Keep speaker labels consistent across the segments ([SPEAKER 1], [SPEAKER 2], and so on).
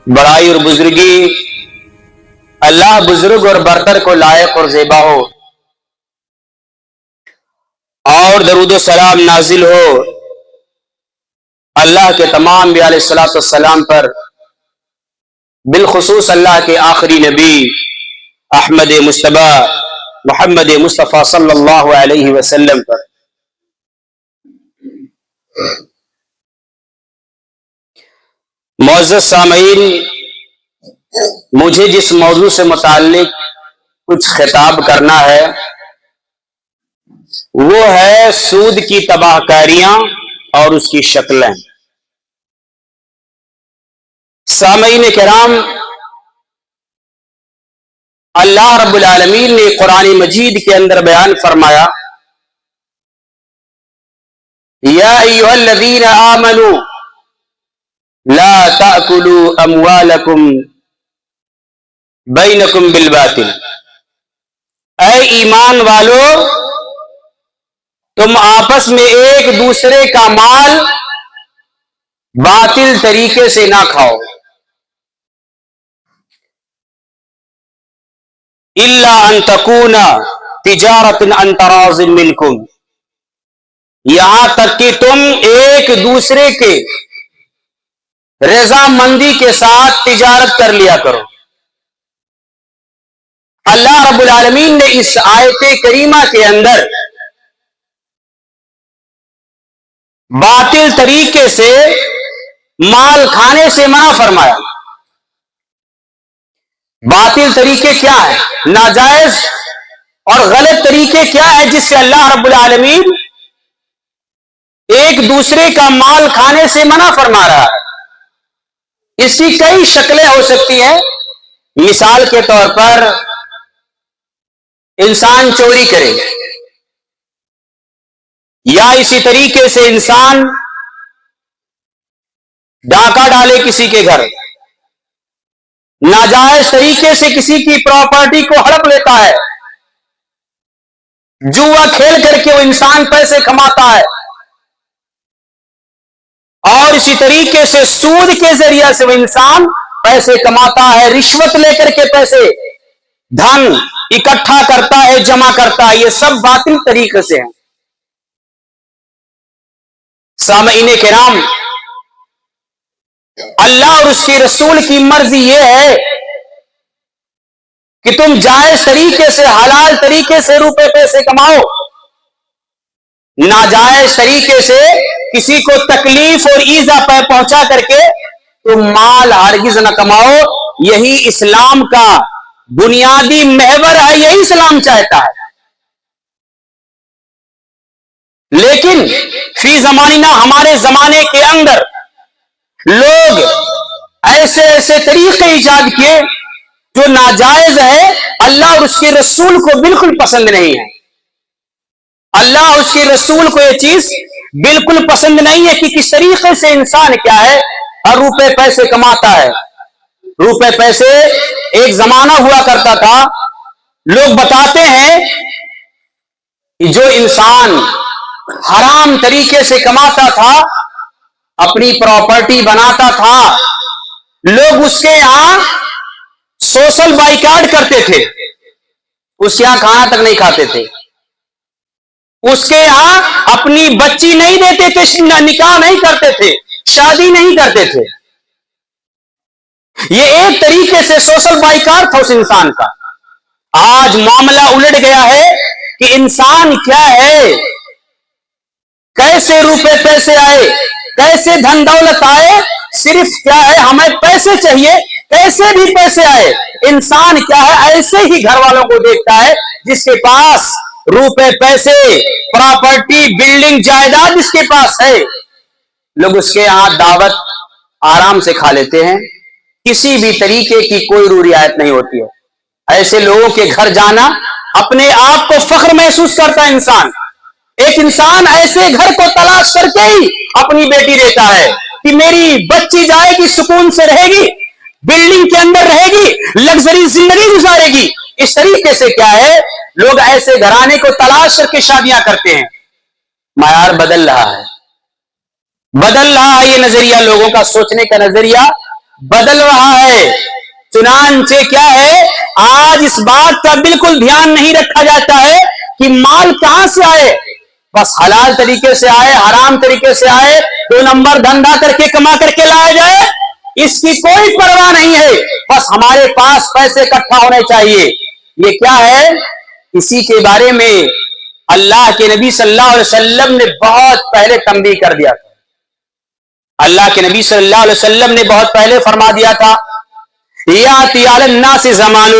[SPEAKER 1] بڑائی اور بزرگی اللہ بزرگ اور برتر کو لائق اور زیبا ہو، اور درود و سلام نازل ہو اللہ کے تمام انبیاء علیہ الصلوۃ والسلام پر، بالخصوص اللہ کے آخری نبی احمد مجتبی محمد مصطفیٰ صلی اللہ علیہ وسلم پر۔ معزز سامعین، مجھے جس موضوع سے متعلق کچھ خطاب کرنا ہے وہ ہے سود کی تباہ کاریاں اور اس کی شکلیں۔ سامعین کرام، اللہ رب العالمین نے قرآن مجید کے اندر بیان فرمایا، یا ایھا الذین آمنوا لا تأکلوا اموالکم بینکم بالباطل، اے ایمان والو تم آپس میں ایک دوسرے کا مال باطل طریقے سے نہ کھاؤ، الا ان تکون تجارۃ عن تراض منکم، یہاں تک کہ تم ایک دوسرے کے رضامندی کے ساتھ تجارت کر لیا کرو۔ اللہ رب العالمین نے اس آیت کریمہ کے اندر باطل طریقے سے مال کھانے سے منع فرمایا۔ باطل طریقے کیا ہیں؟ ناجائز اور غلط طریقے کیا ہے جس سے اللہ رب العالمین ایک دوسرے کا مال کھانے سے منع فرما رہا ہے؟ اس کی کئی شکلیں ہو سکتی ہیں۔ مثال کے طور پر انسان چوری کرے، یا اسی طریقے سے انسان ڈاکہ ڈالے کسی کے گھر، ناجائز طریقے سے کسی کی پراپرٹی کو ہڑپ لیتا ہے، جوا کھیل کر کے وہ انسان پیسے کماتا ہے، اور اسی طریقے سے سود کے ذریعے سے وہ انسان پیسے کماتا ہے، رشوت لے کر کے پیسے دھن اکٹھا کرتا ہے، جمع کرتا ہے۔ یہ سب باطل طریقے سے ہیں۔ سامعین کرام، اللہ اور اس کے رسول کی مرضی یہ ہے کہ تم جائز طریقے سے، حلال طریقے سے روپے پیسے کماؤ، ناجائز طریقے سے کسی کو تکلیف اور ایذا پہنچا کر کے تم مال ہرگز نہ کماؤ۔ یہی اسلام کا بنیادی محور ہے، یہی اسلام چاہتا ہے۔ لیکن فی زمانہ، ہمارے زمانے کے اندر لوگ ایسے ایسے طریقے ایجاد کیے جو ناجائز ہے، اللہ اور اس کے رسول کو بالکل پسند نہیں ہے۔ اللہ اور اس کے رسول کو یہ چیز بالکل پسند نہیں ہے کہ کس طریقے سے انسان کیا ہے اور روپے پیسے کماتا ہے۔ روپے پیسے ایک زمانہ ہوا کرتا تھا، لوگ بتاتے ہیں کہ جو انسان حرام طریقے سے کماتا تھا، اپنی پراپرٹی بناتا تھا، لوگ اس کے یہاں سوشل بائیکاٹ کرتے تھے، اس کے یہاں کھانا تک نہیں کھاتے تھے، اس کے یہاں اپنی بچی نہیں دیتے تھے، نکاح نہیں کرتے تھے، شادی نہیں کرتے تھے۔ یہ ایک طریقے سے سوشل بائیکاٹ تھا اس انسان کا۔ آج معاملہ الٹ گیا ہے کہ انسان کیا ہے، کیسے روپے پیسے آئے، کیسے دھن دولت آئے، صرف کیا ہے ہمیں پیسے چاہیے، کیسے بھی پیسے آئے۔ انسان کیا ہے، ایسے ہی گھر والوں کو دیکھتا ہے جس کے پاس روپے پیسے، پراپرٹی، بلڈنگ، جائیداد جس کے پاس ہے، لوگ اس کے یہاں دعوت آرام سے کھا لیتے ہیں، کسی بھی طریقے کی کوئی روح رعایت نہیں ہوتی ہے۔ ایسے لوگوں کے گھر جانا اپنے آپ کو فخر محسوس کرتا ہے انسان۔ ایک انسان ایسے گھر کو تلاش کر کے ہی اپنی بیٹی دیتا ہے کہ میری بچی جائے گی، سکون سے رہے گی، بلڈنگ کے اندر رہے گی، لگژری زندگی گزارے گی۔ اس طریقے سے کیا ہے، لوگ ایسے گھرانے کو تلاش کر کے شادیاں کرتے ہیں۔ معیار بدل رہا ہے، بدل رہا ہے یہ نظریہ، لوگوں کا سوچنے کا نظریہ بدل رہا ہے. چنانچہ کیا ہے, آج اس بات کا بالکل دھیان نہیں رکھا جاتا ہے کہ مال کہاں سے آئے, بس حلال طریقے سے آئے, حرام طریقے سے آئے, 2 نمبر دھندا کر کے کما کر کے لایا جائے, اس کی کوئی پرواہ نہیں ہے. بس ہمارے پاس پیسے اکٹھا ہونے چاہیے. یہ کیا ہے, اسی کے بارے میں اللہ کے نبی صلی اللہ علیہ وسلم نے بہت پہلے تنبیہ کر دیا تھا. اللہ کے نبی صلی اللہ علیہ وسلم نے بہت پہلے فرما دیا تھا, یاتی علی الناس زمان,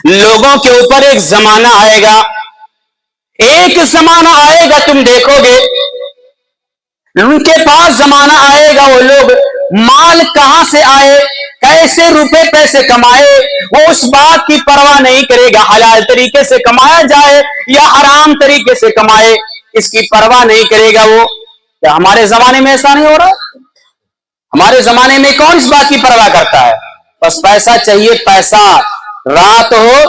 [SPEAKER 1] لوگوں کے اوپر ایک زمانہ آئے گا, ایک زمانہ آئے گا تم دیکھو گے ان کے پاس زمانہ آئے گا, وہ لوگ مال کہاں سے آئے, کیسے روپے پیسے کمائے, وہ اس بات کی پرواہ نہیں کرے گا حلال طریقے سے کمایا جائے یا حرام طریقے سے کمائے, اس کی پرواہ نہیں کرے گا وہ. کیا ہمارے زمانے میں ایسا نہیں ہو رہا؟ ہمارے زمانے میں کون اس بات کی پرواہ کرتا ہے؟ بس پیسہ چاہیے, پیسہ, رات ہو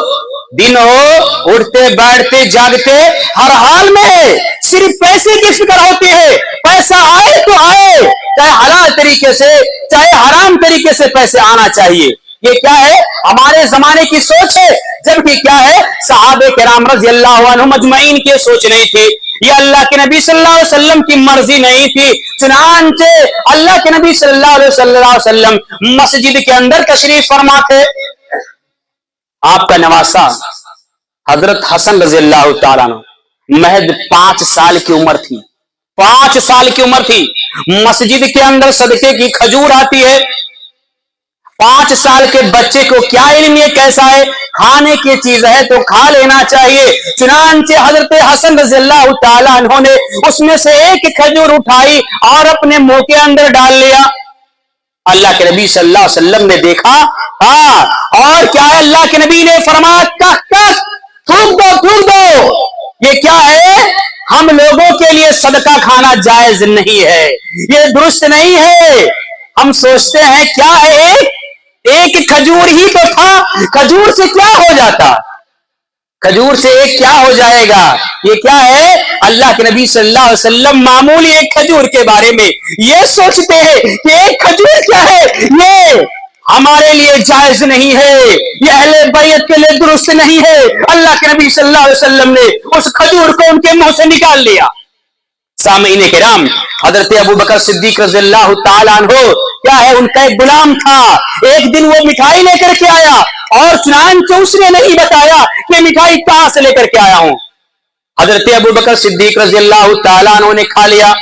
[SPEAKER 1] دن ہو, اٹھتے بیٹھتے جاگتے ہر حال میں صرف پیسے کی فکر ہوتی ہے. پیسہ آئے تو آئے, چاہے حلال طریقے سے چاہے حرام طریقے سے پیسے آنا چاہیے. یہ کیا ہے, ہمارے زمانے کی سوچ ہے, جبکہ کیا ہے, صحابہ کرام رضی اللہ عنہم اجمعین کی سوچ نہیں تھی, یہ اللہ کے نبی صلی اللہ علیہ وسلم کی مرضی نہیں تھی. چنانچہ اللہ کے نبی صلی اللہ علیہ وسلم مسجد کے اندر تشریف فرما تھے. آپ کا نواسا حضرت حسن رضی اللہ تعالیٰ عنہ محض 5 سال کی عمر تھی, 5 سال کی عمر تھی. مسجد کے اندر صدقے کی کھجور آتی ہے. 5 سال کے بچے کو کیا علم یہ کیسا ہے, کھانے کی چیز ہے تو کھا لینا چاہیے. چنانچہ حضرت حسن رضی اللہ تعالیٰ عنہ نے اس میں سے ایک کھجور اٹھائی اور اپنے منہ کے اندر ڈال لیا. اللہ کے نبی صلی اللہ علیہ وسلم نے دیکھا, اور کیا ہے, اللہ کے نبی نے فرمایا تھوک دو. یہ کیا ہے, ہم لوگوں کے لیے صدقہ کھانا جائز نہیں ہے, یہ درست نہیں ہے. ہم سوچتے ہیں کیا ہے, ایک کھجور ہی تو تھا, کھجور سے کیا ہو جاتا, کھجور سے ایک کیا ہو جائے گا. یہ کیا ہے, اللہ کے نبی صلی اللہ علیہ وسلم معمولی ایک کھجور کے بارے میں یہ سوچتے ہیں کہ ایک کھجور کیا ہے, یہ ہمارے لیے جائز نہیں ہے, یہ اہل بیت کے لیے درست نہیں ہے. اللہ کے نبی صلی اللہ علیہ وسلم نے اس کھجور کو ان کے منہ سے نکال لیا. سامعین کرام, حضرت ابو بکر صدیق رضی اللہ تعالیٰ عنہ کیا ہے, ان کا ایک غلام تھا. ایک دن وہ مٹھائی لے کر کے آیا, اور چنانچہ اس نے نہیں بتایا کہ مٹھائی کہاں سے لے کر کے آیا ہوں. حضرت ابو بکر صدیق رضی اللہ تعالیٰ عنہ نے کھا لیا.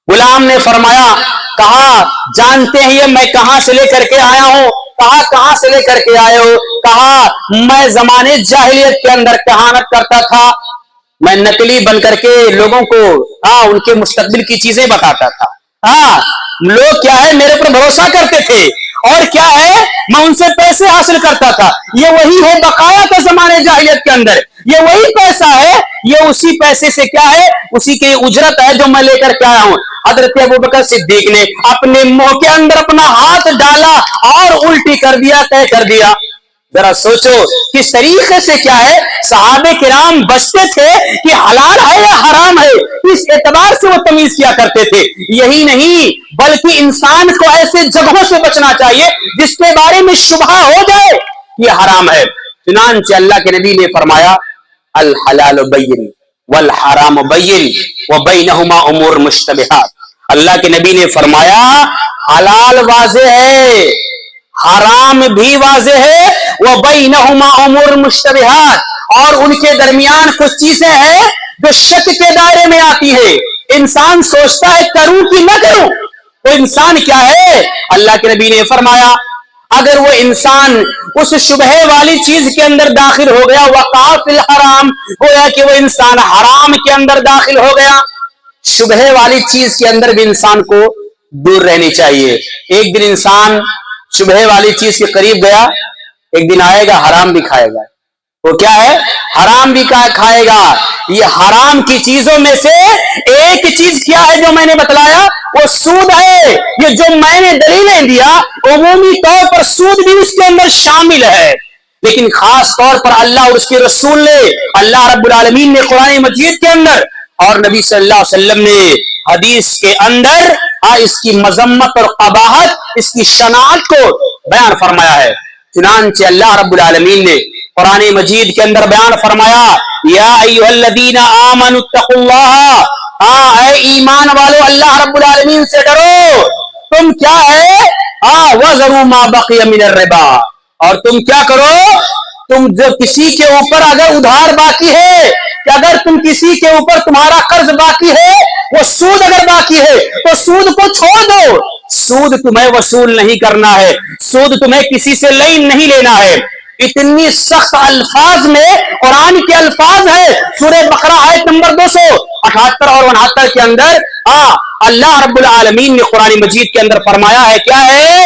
[SPEAKER 1] غلام نے فرمایا, کہا جانتے ہیں یہ میں کہاں سے لے کر کے آیا ہوں؟ کہا کہاں سے لے کر کے آئے ہو؟ کہا میں زمانے جاہلیت کے اندر کہانت کرتا تھا, میں نقلی بن کر کے لوگوں کو ان کے مستقبل کی چیزیں بتاتا تھا. لوگ کیا ہے میرے پر بھروسہ کرتے تھے, اور کیا ہے میں ان سے پیسے حاصل کرتا تھا. یہ وہی ہے بقایا کا زمانے جاہلیت کے اندر, یہ وہی پیسہ ہے, یہ اسی پیسے سے کیا ہے, اسی کی اجرت ہے جو میں لے کر کے آیا ہوں. حضرت ابو بکر صدیق نے اپنے منہ کے اندر اپنا ہاتھ ڈالا اور الٹی کر دیا, طے کر دیا. ذرا سوچو کس طریقے سے کیا ہے صحابہ کرام بچتے تھے کہ حلال ہے یا حرام ہے, اس اعتبار سے وہ تمیز کیا کرتے تھے. یہی نہیں بلکہ انسان کو ایسے جگہوں سے بچنا چاہیے جس کے بارے میں شبہ ہو جائے یہ حرام ہے. چنانچہ اللہ کے نبی نے فرمایا, الحلال بین والحرام بین وبینہما امور مشتبہات. اللہ کے نبی نے فرمایا حلال واضح ہے, حرام بھی واضح ہے, وبینہما امور مشتبہات, اور ان کے درمیان کچھ چیزیں ہیں جو شک کے دائرے میں آتی ہے. انسان سوچتا ہے کروں کہ نہ کروں, وہ انسان کیا ہے, اللہ کے نبی نے فرمایا اگر وہ انسان اس شبہ والی چیز کے اندر داخل ہو گیا, وقع فی الحرام, گویا کہ وہ انسان حرام کے اندر داخل ہو گیا. شبہ والی چیز کے اندر بھی انسان کو دور رہنی چاہیے. ایک دن انسان شبہ والی چیز کے قریب گیا, ایک دن آئے گا حرام بھی کھائے گا. وہ کیا ہے, حرام بھی کھائے گا. یہ حرام کی چیزوں میں سے ایک چیز کیا ہے جو میں نے بتلایا, وہ سود ہے. یہ جو میں نے دلیلیں دیا عمومی طور پر سود بھی اس کے اندر شامل ہے, لیکن خاص طور پر اللہ اور اس کے رسول نے, اللہ رب العالمین نے قرآن مجید کے اندر اور نبی صلی اللہ علیہ وسلم نے حدیث کے اندر اس کی مذمت اور قباحت, اس کی شناعت کو بیان فرمایا ہے. چنانچہ اللہ رب العالمین نے قرآن مجید کے اندر بیان فرمایا, یا ایھا الذین آمنوا اتقوا اللہ, اے ایمان والو اللہ رب العالمین سے ڈرو. تم کیا ہے وَذَرُوا مَا بَقِيَ مِنَ الرِّبَا, اور تم کیا کرو, تم جو کسی کے اوپر اگر ادھار باقی ہے, کہ اگر تم کسی کے اوپر تمہارا قرض باقی ہے, وہ سود اگر باقی ہے تو سود کو چھوڑ دو. سود تمہیں وصول نہیں کرنا ہے, سود تمہیں کسی سے لین نہیں لینا ہے. اتنی سخت الفاظ میں قرآن کے الفاظ ہے. سورہ بقرہ آیت نمبر 278 اور 69 کے اندر اللہ رب العالمین نے قرآن مجید کے اندر فرمایا ہے, کیا ہے,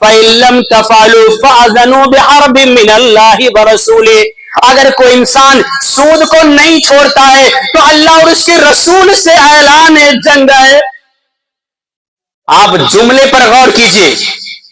[SPEAKER 1] فَإِن لَّمْ تَفْعَلُوا فَأْذَنُوا بِحَرْبٍ مِّنَ اللَّهِ وَرَسُولِهِ. اگر کوئی انسان سود کو نہیں چھوڑتا ہے تو اللہ اور اس کے رسول سے اعلان جنگ ہے. آپ جملے پر غور کیجئے,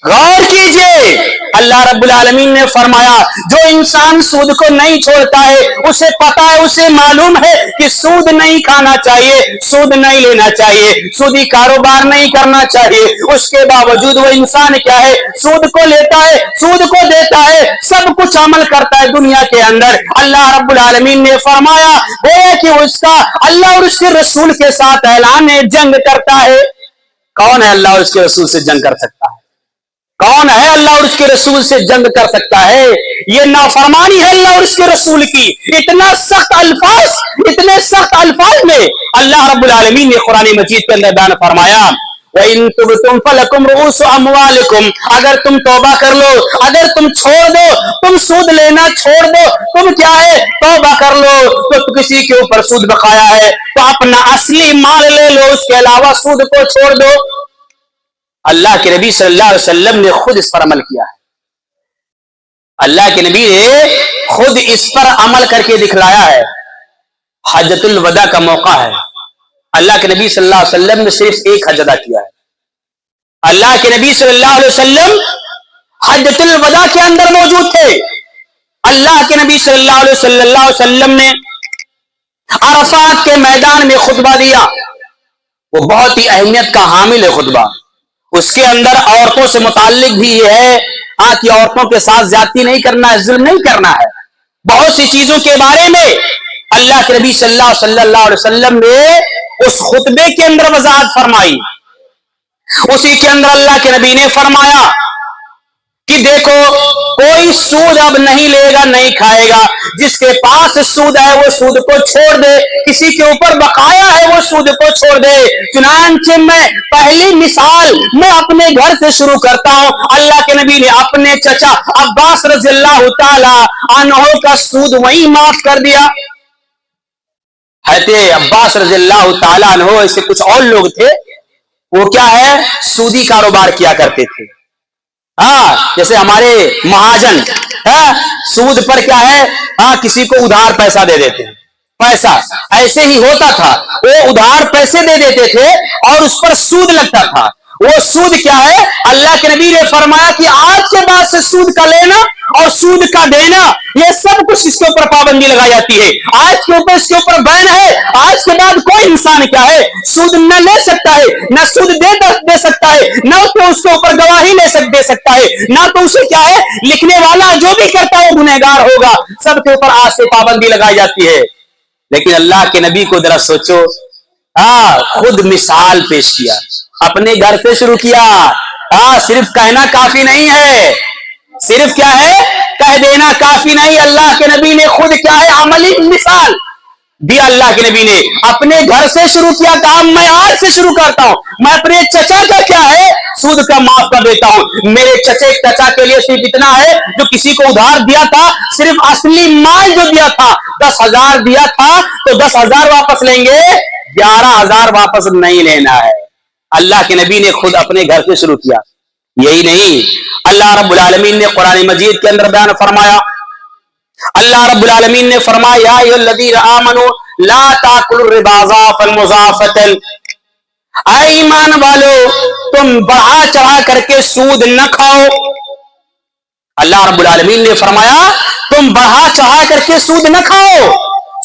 [SPEAKER 1] غور کیجئے. اللہ رب العالمین نے فرمایا جو انسان سود کو نہیں چھوڑتا ہے, اسے پتا ہے, اسے معلوم ہے کہ سود نہیں کھانا چاہیے, سود نہیں لینا چاہیے, سودی کاروبار نہیں کرنا چاہیے, اس کے باوجود وہ انسان کیا ہے, سود کو لیتا ہے, سود کو دیتا ہے, سب کچھ عمل کرتا ہے دنیا کے اندر. اللہ رب العالمین نے فرمایا ہے کہ اس کا اللہ اور اس کے رسول کے ساتھ اعلان جنگ کرتا ہے. کون ہے اللہ اور اس کے رسول سے جنگ کر سکتا ہے؟ کون ہے اللہ اور اس کے رسول سے جنگ کر سکتا ہے؟ یہ نافرمانی ہے اللہ اور اس کے رسول کی. اتنا سخت الفاظ, اتنے سخت الفاظ میں اللہ رب العالمین نے قرآن مجید کے اندر بیان فرمایا, وَإِن تُبْتُمْ فَلَكُمْ رُءُوسُ أَمْوَالِكُمْ, اگر تم توبہ کر لو, اگر تم چھوڑ دو, تم سود لینا چھوڑ دو, تم کیا ہے توبہ کر لو, تو کسی کے اوپر سود بقایا ہے تو اپنا اصلی مال لے لو, اس کے علاوہ سود کو چھوڑ دو. اللہ کے نبی صلی اللہ علیہ وسلم نے خود اس پر عمل کیا ہے. اللہ کے نبی نے خود اس پر عمل کر کے دکھلایا ہے. حجۃ الوداع کا موقع ہے, اللہ کے نبی صلی اللہ علیہ وسلم نے صرف ایک حج ادا کیا ہے. اللہ کے نبی صلی اللہ علیہ وسلم حجۃ الوداع کے اندر موجود تھے. اللہ کے نبی صلی اللہ علیہ وسلم نے عرفات کے میدان میں خطبہ دیا. وہ بہت ہی اہمیت کا حامل ہے خطبہ. اس کے اندر عورتوں سے متعلق بھی یہ ہے کہ عورتوں کے ساتھ زیادتی نہیں کرنا ہے, ظلم نہیں کرنا ہے. بہت سی چیزوں کے بارے میں اللہ کے نبی صلی اللہ علیہ وسلم نے اس خطبے کے اندر وضاحت فرمائی. اسی کے اندر اللہ کے نبی نے فرمایا کہ دیکھو کوئی سود اب نہیں لے گا, نہیں کھائے گا. جس کے پاس سود ہے وہ سود کو چھوڑ دے, کسی کے اوپر بقایا ہے وہ سود کو چھوڑ دے. چنانچہ میں پہلی مثال میں اپنے گھر سے شروع کرتا ہوں. اللہ کے نبی نے اپنے چچا عباس رضی اللہ تعالی عنہ کا سود وہی معاف کر دیا. حضرت عباس رضی اللہ تعالی عنہ ایسے کچھ اور لوگ تھے, وہ کیا ہے سودی کاروبار کیا کرتے تھے. جیسے ہمارے مہاجن سود پر کیا ہے کسی کو ادھار پیسہ دے دیتے ہیں. پیسہ ایسے ہی ہوتا تھا, وہ ادھار پیسے دے دیتے تھے اور اس پر سود لگتا تھا. وہ سود کیا ہے, اللہ کے نبی نے فرمایا کہ آج کے بعد سے سود کا لینا اور سود کا دینا یہ سب کچھ اس کے اوپر پابندی لگائی جاتی ہے. آج کے اوپر اس کے اوپر بین ہے. آج کے بعد کوئی انسان کیا ہے سود نہ لے سکتا ہے, نہ سود دے سکتا ہے, نہ اس کے اوپر گواہی دے سکتا ہے, نہ تو اسے کیا ہے لکھنے والا جو بھی کرتا ہے گنہگار ہوگا. سب کے اوپر آج سے پابندی لگائی جاتی ہے. لیکن اللہ کے نبی کو ذرا سوچو, خود مثال پیش کیا, اپنے گھر سے شروع کیا. صرف کہنا کافی نہیں ہے, صرف کیا ہے کہہ دینا کافی نہیں. اللہ کے نبی نے خود کیا ہے عملی مثال دیا. اللہ کے نبی نے اپنے گھر سے شروع کیا, کہا میں آج سے شروع کرتا ہوں, میں اپنے چچا کا کیا ہے سود کا معاف کر دیتا ہوں. میرے چچا کے لیے صرف اتنا ہے جو کسی کو ادھار دیا تھا, صرف اصلی مال جو دیا تھا 10,000 دیا تھا تو 10,000 واپس لیں گے, 11,000 واپس نہیں لینا ہے. اللہ کے نبی نے خود اپنے گھر سے شروع کیا. یہی نہیں, اللہ رب العالمین نے قرآن مجید کے اندر بیان فرمایا. اللہ رب العالمین نے فرمایا یا ایھا الذین آمنوا لا تاکلوا الربا ضعفا مضاعفا, اے ایمان والو تم بڑھا چڑھا کر کے سود نہ کھاؤ. اللہ رب العالمین نے فرمایا تم بڑھا چڑھا کر کے سود نہ کھاؤ.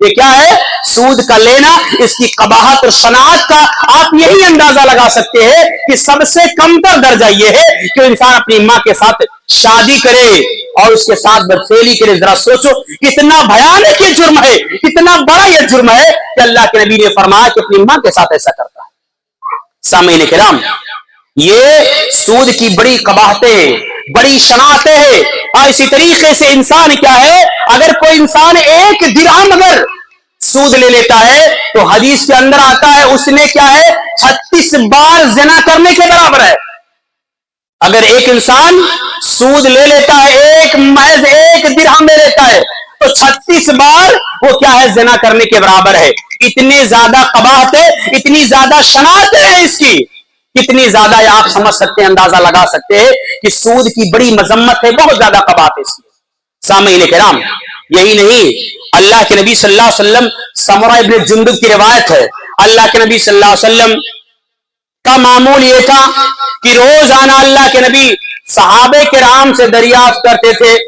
[SPEAKER 1] یہ کیا ہے؟ سود کا لینا. اس کی قباحت اور شناعت کا آپ یہی اندازہ لگا سکتے ہیں کہ سب سے کمتر درجہ یہ ہے کہ انسان اپنی ماں کے ساتھ شادی کرے اور اس کے ساتھ بدفعلی کرے. ذرا سوچو کتنا بھیانک یہ جرم ہے, کتنا بڑا یہ جرم ہے کہ اللہ کے نبی نے فرمایا کہ اپنی ماں کے ساتھ ایسا کرتا ہے. سامعین کرام, یہ سود کی بڑی قباحتیں, بڑی شناعتیں ہیں. اور اسی طریقے سے انسان کیا ہے, اگر کوئی انسان 1 درہم اگر سود لے لیتا ہے تو حدیث کے اندر آتا ہے اس نے کیا ہے 36 بار زنا کرنے کے برابر ہے. اگر ایک انسان سود لے لیتا ہے, محض 1 درہم لے لیتا ہے تو 36 بار وہ کیا ہے زنا کرنے کے برابر ہے. اتنے زیادہ قباحت ہے, اتنی زیادہ شناعت ہے اس کی, کتنی زیادہ آپ سمجھ سکتے ہیں, اندازہ لگا سکتے ہیں کہ سود کی بڑی مذمت ہے, بہت زیادہ قباحت ہے اس کی. سامعین کرام, یہی نہیں, اللہ کے نبی صلی اللہ علیہ وسلم, سمرہ ابن جندب کی روایت ہے, اللہ کے نبی صلی اللہ علیہ وسلم کا معمول یہ تھا کہ روزانہ اللہ کے نبی صحابہ کرام سے دریافت کرتے تھے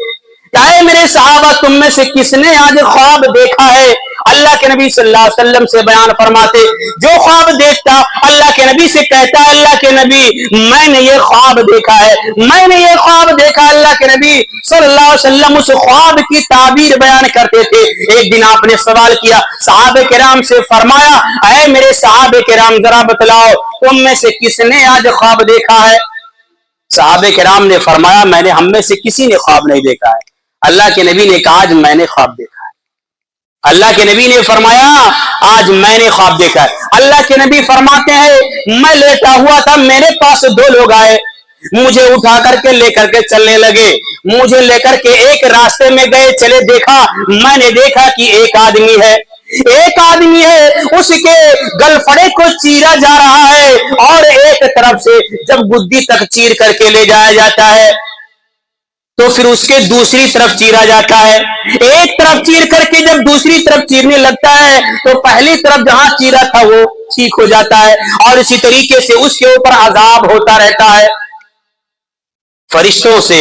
[SPEAKER 1] اے میرے صحابہ تم میں سے کس نے آج خواب دیکھا ہے؟ اللہ کے نبی صلی اللہ علیہ وسلم سے بیان فرماتے, جو خواب دیکھتا اللہ کے نبی سے کہتا اللہ کے نبی میں نے یہ خواب دیکھا ہے, میں نے یہ خواب دیکھا. اللہ کے نبی صلی اللہ علیہ وسلم اس خواب کی تعبیر بیان کرتے تھے. ایک دن آپ نے سوال کیا صحابہ کرام سے, فرمایا اے میرے صحابہ کرام ذرا بتلاؤ تم میں سے کس نے آج خواب دیکھا ہے؟ صحابہ کرام نے فرمایا میں نے, ہم میں سے کسی نے خواب نہیں دیکھا ہے. اللہ کے نبی نے کہا آج میں نے خواب دیکھا ہے. اللہ کے نبی نے فرمایا آج میں نے خواب دیکھا ہے. اللہ کے نبی فرماتے ہیں میں لیٹا ہوا تھا, میرے پاس 2 لوگ آئے, مجھے اٹھا کر کے لے کر کے چلنے لگے, مجھے لے کر کے ایک راستے میں گئے, چلے دیکھا, میں نے دیکھا کہ ایک آدمی ہے, اس کے گلفڑے کو چیرا جا رہا ہے اور ایک طرف سے جب گدی تک چیر کر کے لے جایا جاتا ہے تو پھر اس کے دوسری طرف چیرا جاتا ہے. ایک طرف چیر کر کے جب دوسری طرف چیرنے لگتا ہے تو پہلی طرف جہاں چیرا تھا وہ ٹھیک ہو جاتا ہے, اور اسی طریقے سے اس کے اوپر عذاب ہوتا رہتا ہے. فرشتوں سے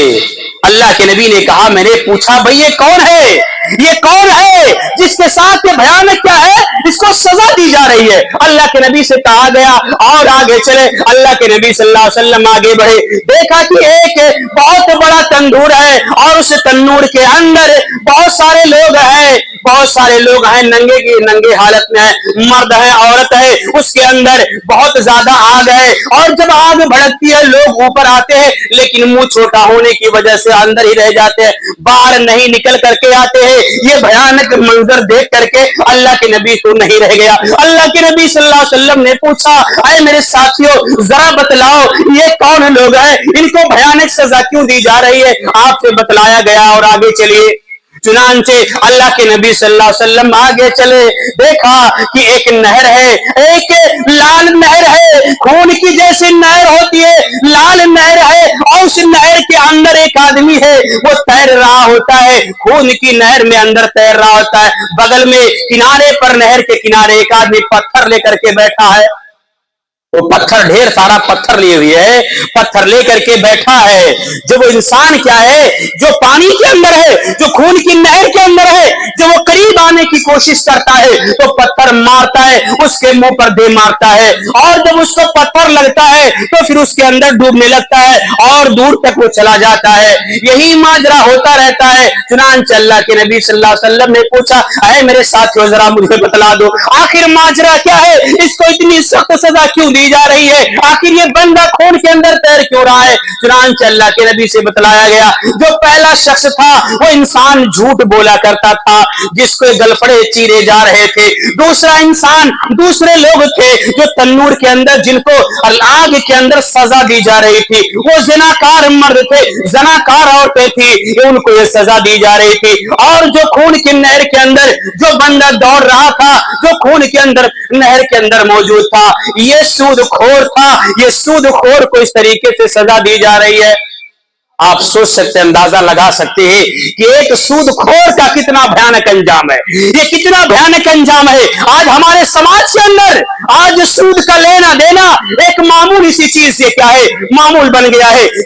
[SPEAKER 1] اللہ کے نبی نے کہا, میں نے پوچھا بھئی یہ کون ہے, یہ کون ہے جس کے ساتھ یہ بھیانک کیا ہے, اس کو سزا دی جا رہی ہے؟ اللہ کے نبی سے کہا گیا اور آگے چلے. اللہ کے نبی صلی اللہ علیہ وسلم آگے بڑھے, دیکھا کہ ایک بہت بڑا تندور ہے اور اس تندور کے اندر بہت سارے لوگ ہیں, ننگے کی ننگے حالت میں ہیں, مرد ہیں, عورت ہے, اس کے اندر بہت زیادہ آگ ہے, اور جب آگ بھڑکتی ہے لوگ اوپر آتے ہیں لیکن منہ چھوٹا ہونے کی وجہ سے اندر ہی رہ جاتے ہیں, باہر نہیں نکل کر کے آتے ہیں. یہ بھیانک منظر دیکھ کر کے اللہ کے نبی تو نہیں رہ گیا. اللہ کے نبی صلی اللہ علیہ وسلم نے پوچھا اے میرے ساتھیوں ذرا بتلاؤ یہ کون لوگ ہیں, ان کو بھیانک سزا کیوں دی جا رہی ہے؟ آپ سے بتلایا گیا اور آگے چلیے. چنانچہ اللہ کے نبی صلی اللہ علیہ وسلم آگے چلے, دیکھا کہ ایک نہر ہے, ایک لال نہر ہے, خون کی جیسی نہر ہوتی ہے, لال نہر ہے, اور اس نہر کے اندر ایک آدمی ہے, وہ تیر رہا ہوتا ہے, خون کی نہر میں اندر تیر رہا ہوتا ہے. بغل میں کنارے پر, نہر کے کنارے ایک آدمی پتھر لے کر کے بیٹھا ہے, وہ پتھر ڈھیر سارا پتھر لیے ہوئے ہے, پتھر لے کر کے بیٹھا ہے. جب وہ انسان کیا ہے جو پانی کے اندر ہے, جو خون کی نہر کے اندر ہے, جب وہ قریب آنے کی کوشش کرتا ہے تو پتھر مارتا ہے, اس کے منہ پر دے مارتا ہے, اور جب اس کو پتھر لگتا ہے تو پھر اس کے اندر ڈوبنے لگتا ہے اور دور تک وہ چلا جاتا ہے. یہی ماجرا ہوتا رہتا ہے. چنانچہ اللہ کے نبی صلی اللہ علیہ وسلم نے پوچھا اے میرے ساتھیوں ذرا مجھے بتلا دو آخر ماجرا کیا ہے, اس کو اتنی سخت سزا کیوں دی جا رہی ہے, آخر یہ بندہ خون کے اندر تیر کیوں رہا ہے؟ چنانچہ اللہ کے نبی سے بتلایا گیا جو پہلا شخص تھا وہ انسان جھوٹ بولا کرتا تھا جس کو گلفڑے چیرے جا رہے تھے. دوسرا انسان, دوسرے لوگ تھے جو تنور کے اندر جن کو آگ کے اندر سزا دی جا رہی تھی, وہ زناکار مرد تھے, زناکار عورتیں تھی, ان کو یہ سزا دی جا رہی تھی. اور جو خون کی نہر کے اندر جو بندہ دوڑ رہا تھا, جو خون کے اندر نہر کے اندر موجود تھا, یہ سود خور تھا, یہ سود خور کو اس طریقے سے سزا دی جا رہی ہے. آپ سوچ سکتے ہیں, اندازہ لگا سکتے ہیں کہ ایک سود خور کا کتنا بھیانک انجام ہے, یہ کتنا بھیانک انجام ہے. آج ہمارے سماج کے اندر آج سود کا لینا دینا ایک معمولی سی چیز سے کیا ہے, معمول بن گیا ہے.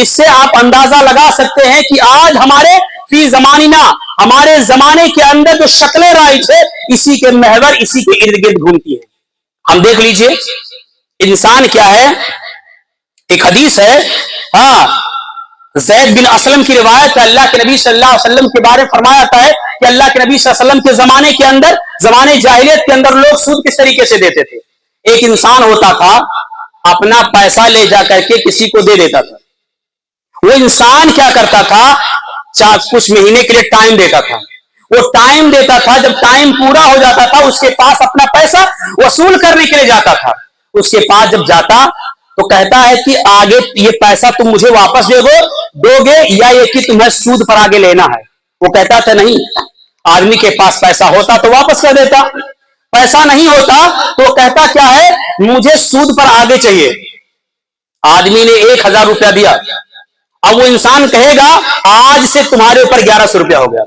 [SPEAKER 1] اس سے آپ اندازہ لگا سکتے ہیں کہ آج ہمارے فی زماننا، ہمارے زمانے کے اندر جو شکلیں رائج ہے اسی کے محور، اسی کے ارد گرد گھومتی ہیں. ہم دیکھ لیجئے انسان کیا ہے. ایک حدیث ہے، زید بن اسلم کی روایت ہے، اللہ کے نبی صلی اللہ علیہ وسلم کے بارے میں فرمایا جاتا ہے کہ اللہ کے نبی صلی اللہ علیہ وسلم کے زمانے کے اندر، زمانے جاہلیت کے اندر لوگ سود کس طریقے سے دیتے تھے. ایک انسان ہوتا تھا اپنا پیسہ لے جا کر کے کسی کو دے دیتا تھا. وہ انسان کیا کرتا تھا، کچھ مہینے کے لیے ٹائم دیتا تھا. وہ ٹائم دیتا تھا، جب ٹائم پورا ہو جاتا تھا اس کے پاس اپنا پیسہ وصول کرنے کے لیے جاتا تھا. اس کے پاس جب جاتا تو کہتا ہے کہ آگے یہ پیسہ تم مجھے واپس دو گے یا یہ کہ تمہیں سود پر آگے لینا ہے. وہ کہتا تھا نہیں. آدمی کے پاس پیسہ ہوتا تو واپس کر دیتا، پیسہ نہیں ہوتا تو کہتا کیا ہے، مجھے سود پر آگے چاہیے. آدمی نے 1000 روپیہ دیا. اب وہ انسان کہے گا آج سے تمہارے اوپر 1100 روپیہ ہو گیا.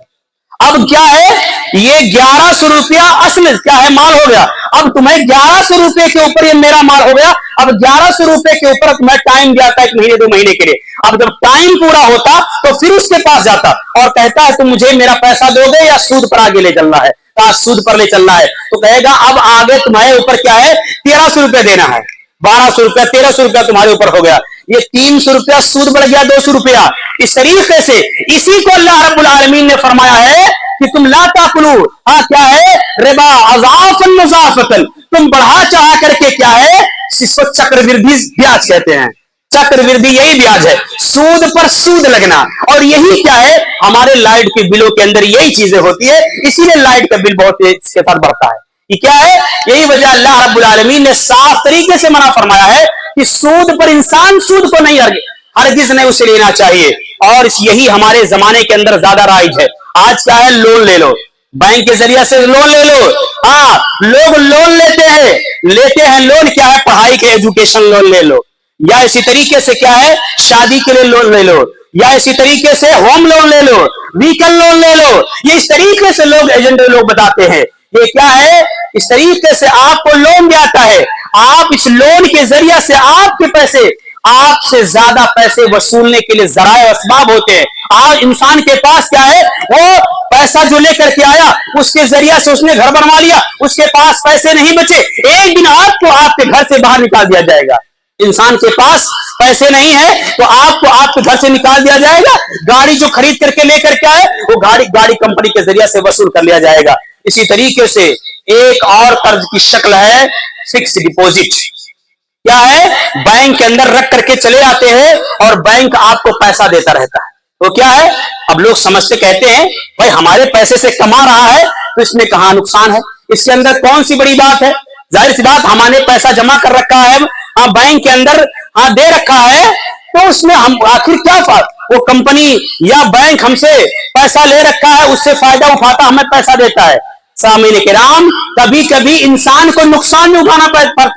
[SPEAKER 1] اب کیا ہے، یہ 1100 روپیہ اصل کیا ہے، مال ہو گیا. اب تمہیں 1100 روپے کے اوپر یہ میرا مال ہو گیا. اب 1100 روپے کے اوپر تمہیں ٹائم دیا تھا 1 مہینے 2 مہینے کے لیے. اب جب ٹائم پورا ہوتا تو پھر اس کے پاس جاتا اور کہتا ہے تم مجھے میرا پیسہ دو گے یا سود پر آگے لے چلنا ہے. سود پر لے چلنا ہے تو کہے گا اب آگے تمہارے اوپر کیا ہے، 1300 روپے دینا ہے. 1200 روپیہ 1300 روپیہ تمہارے اوپر ہو گیا. یہ 300 روپیہ سود بڑھ گیا 200 روپیہ. اس طریقے سے اسی کو اللہ رب العالمین نے فرمایا ہے کہ تم لا تاکلوا، کیا ہے، ربا اضعافا مضاعفۃ، تم بڑھا چڑھا کر کے کیا ہے، اس کو چکروردھی بیاج کہتے ہیں. چکروردھی یہی بیاج ہے، سود پر سود لگنا. اور یہی کیا ہے، ہمارے لائٹ کے بلوں کے اندر یہی چیزیں ہوتی ہے. اسی لیے لائٹ کا بل بہت اس کے ساتھ بڑھتا ہے. یہ کیا ہے، یہی وجہ اللہ رب العالمین نے صاف طریقے سے منع فرمایا ہے کہ سود پر انسان سود کو نہیں ہرگز نہیں اسے لینا چاہیے. اور یہی ہمارے زمانے کے اندر زیادہ رائج ہے. آج کیا ہے، لون لے لو، بینک کے ذریعے سے لون لے لو. لوگ لون لیتے ہیں لون کیا ہے، پڑھائی کے ایجوکیشن لون لے لو، یا اسی طریقے سے کیا ہے، شادی کے لیے لون لے لو، یا اسی طریقے سے ہوم لون لے لو، ویکل لون لے لو. یہ اس طریقے سے لوگ ایجنٹ لوگ بتاتے ہیں. یہ کیا ہے، اس طریقے سے آپ کو لون دیتا ہے. آپ اس لون کے ذریعے سے آپ کے پیسے، آپ سے زیادہ پیسے وصولنے کے لیے ذرائع اسباب ہوتے ہیں. آج انسان کے پاس کیا ہے، وہ پیسہ جو لے کر کے آیا اس کے ذریعے سے اس نے گھر بنوا لیا، اس کے پاس پیسے نہیں بچے، ایک دن آپ کو آپ کے گھر سے باہر نکال دیا جائے گا. انسان کے پاس پیسے نہیں ہے تو آپ کو آپ کے گھر سے نکال دیا جائے گا. گاڑی جو خرید کر کے لے کر کے آئے وہ گاڑی کمپنی کے ذریعے سے وصول کر لیا جائے گا. اسی طریقے سے ایک اور قرض کی شکل ہے فکس ڈپوزٹ. کیا ہے، بینک کے اندر رکھ کر کے چلے آتے ہیں اور بینک آپ کو پیسہ دیتا رہتا ہے. تو کیا ہے، اب لوگ سمجھتے کہتے ہیں بھائی ہمارے پیسے سے کما رہا ہے تو اس میں کہاں نقصان ہے، اس کے اندر کون سی بڑی بات ہے. ظاہر سی بات، ہم نے پیسہ جمع کر رکھا ہے بینک کے اندر، دے رکھا ہے، تو اس میں ہم آخر کیا وہ کمپنی یا بینک ہم سے پیسہ لے رکھا ہے، اس سے فائدہ اٹھاتا ہمیں پیسہ دیتا ہے. سامعین کرام، کبھی کبھی انسان کو نقصان بھی اٹھانا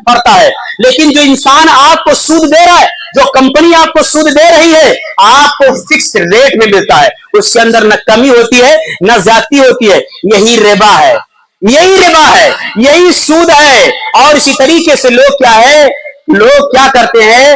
[SPEAKER 1] پڑتا ہے، لیکن جو انسان آپ کو سود دے رہا ہے، جو کمپنی آپ کو سود دے رہی ہے، آپ کو فکس ریٹ میں ملتا ہے. اس کے اندر نہ کمی ہوتی ہے نہ زیادتی ہوتی ہے. یہی ربا ہے، یہی سود ہے. اور اسی طریقے سے لوگ کیا کرتے ہیں،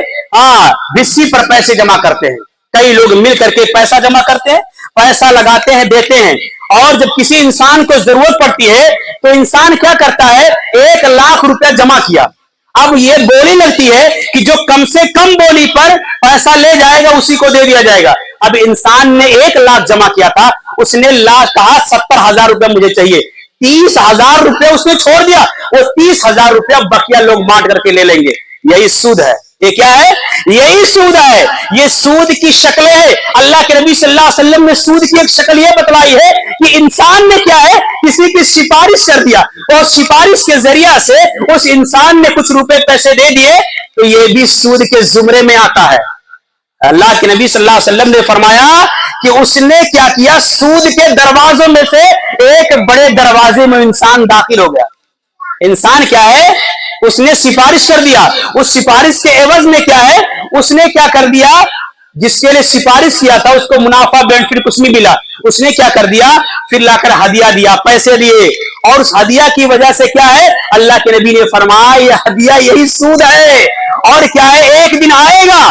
[SPEAKER 1] بسی پر پیسے جمع کرتے ہیں. کئی لوگ مل کر کے پیسہ جمع کرتے ہیں، پیسہ لگاتے ہیں، دیتے ہیں. اور جب کسی انسان کو ضرورت پڑتی ہے تو انسان کیا کرتا ہے، 1,00,000 روپیہ جمع کیا. اب یہ بولی لگتی ہے کہ جو کم سے کم بولی پر پیسہ لے جائے گا اسی کو دے دیا جائے گا. اب انسان نے 1,00,000 جمع کیا تھا، اس نے کہا 70,000 روپیہ مجھے چاہیے. 30,000 روپیہ اس نے چھوڑ دیا، وہ 30,000 روپیہ بقیہ لوگ بانٹ کر کے لے لیں گے. یہی سود ہے. یہ کیا ہے، یہی سود ہے. یہ سود کی شکلیں ہے. اللہ کے نبی صلی اللہ علیہ وسلم نے سود کی ایک شکل یہ بتلائی ہے کہ انسان نے کیا ہے، کسی کی سفارش کر دیا اور سفارش کے ذریعہ سے اس انسان نے کچھ روپے پیسے دے دیے تو یہ بھی سود کے زمرے میں آتا ہے. اللہ کے نبی صلی اللہ علیہ وسلم نے فرمایا کہ اس نے کیا کیا، سود کے دروازوں میں سے ایک بڑے دروازے میں انسان داخل ہو گیا. انسان کیا ہے، اس نے سفارش کر دیا، اس سفارش کے عوض میں کیا ہے، اس نے کیا کر دیا، جس کے لیے سفارش کیا تھا اس کو منافع بینیفٹ کچھ نہیں ملا. اس نے کیا کر دیا، پھر لا کر ہدیہ دیا، پیسے دیے. اور اس ہدیہ کی وجہ سے کیا ہے، اللہ کے نبی نے فرمایا یہ ہدیہ یہی سود ہے. اور کیا ہے، ایک دن آئے گا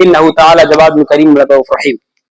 [SPEAKER 1] انہ تعالی جواد کریم رؤوف رحیم.